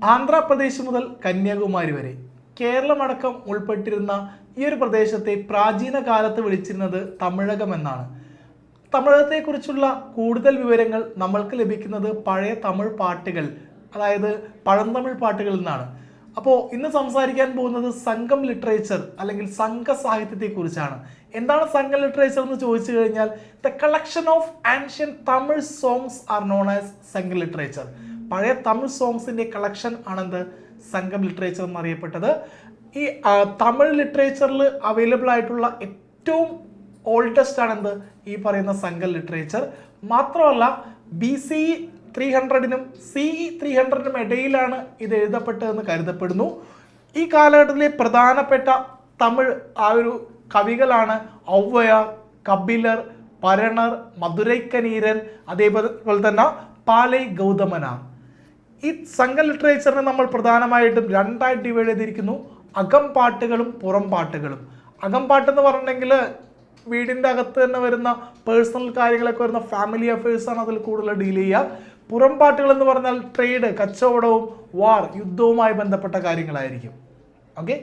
ആന്ധ്രാപ്രദേശ് മുതൽ കന്യാകുമാരി വരെ കേരളമടക്കം ഉൾപ്പെട്ടിരുന്ന ഈ ഒരു പ്രദേശത്തെ പ്രാചീന കാലത്ത് വിളിച്ചിരുന്നത് തമിഴകം എന്നാണ്. തമിഴകത്തെക്കുറിച്ചുള്ള കൂടുതൽ വിവരങ്ങൾ നമ്മൾക്ക് ലഭിക്കുന്നത് പഴയ തമിഴ് പാട്ടുകൾ, അതായത് പഴന്തമിഴ് പാട്ടുകളിൽ നിന്നാണ്. അപ്പോൾ ഇന്ന് സംസാരിക്കാൻ പോകുന്നത് സംഘം ലിറ്ററേച്ചർ അല്ലെങ്കിൽ സംഘ സാഹിത്യത്തെക്കുറിച്ചാണ്. എന്താണ് സംഘം ലിറ്ററേച്ചർ എന്ന് ചോദിച്ചു കഴിഞ്ഞാൽ the collection of ancient Tamil songs are known as സംഘം ലിറ്ററേച്ചർ. പഴയ തമിഴ് സോങ്സിന്റെ കളക്ഷൻ ആണെന്ത് സംഘം ലിറ്ററേച്ചർ എന്നറിയപ്പെട്ടത്. ഈ തമിഴ് ലിറ്ററേച്ചറിൽ അവൈലബിൾ ആയിട്ടുള്ള ഏറ്റവും ഓൾഡസ്റ്റ് ആണെന്ത് ഈ പറയുന്ന സംഘം ലിറ്ററേച്ചർ. മാത്രമല്ല BCE 300-നും CE 300-നും ഇടയിലാണ് ഇത് എഴുതപ്പെട്ടതെന്ന് കരുതപ്പെടുന്നു. ഈ കാലഘട്ടത്തിലെ പ്രധാനപ്പെട്ട തമിഴ് ഒരു കവികളാണ് ഔവയാർ, കപിലർ, പരണർ, മധുരൈക്കനീരൻ, അതേപോലെ തന്നെ പാലൈ ഗൗതമനാർ. ഈ സംഘ ലിറ്ററേച്ചറിനെ നമ്മൾ പ്രധാനമായിട്ടും രണ്ടായിട്ട് ഡിവൈഡ് ചെയ്തിരിക്കുന്നു: അകം പാട്ടുകളും പുറം പാട്ടുകളും. അകം പാട്ടെന്ന് പറഞ്ഞിട്ടുണ്ടെങ്കിൽ വീടിൻ്റെ അകത്ത് തന്നെ വരുന്ന പേഴ്സണൽ കാര്യങ്ങളൊക്കെ വരുന്ന ഫാമിലി അഫയേഴ്സാണ് അതിൽ കൂടുതൽ ഡീൽ ചെയ്യുക. പുറം പാട്ടുകൾ എന്ന് പറഞ്ഞാൽ ട്രേഡ്, കച്ചവടവും വാർ, യുദ്ധവുമായി ബന്ധപ്പെട്ട കാര്യങ്ങളായിരിക്കും. ഓക്കെ.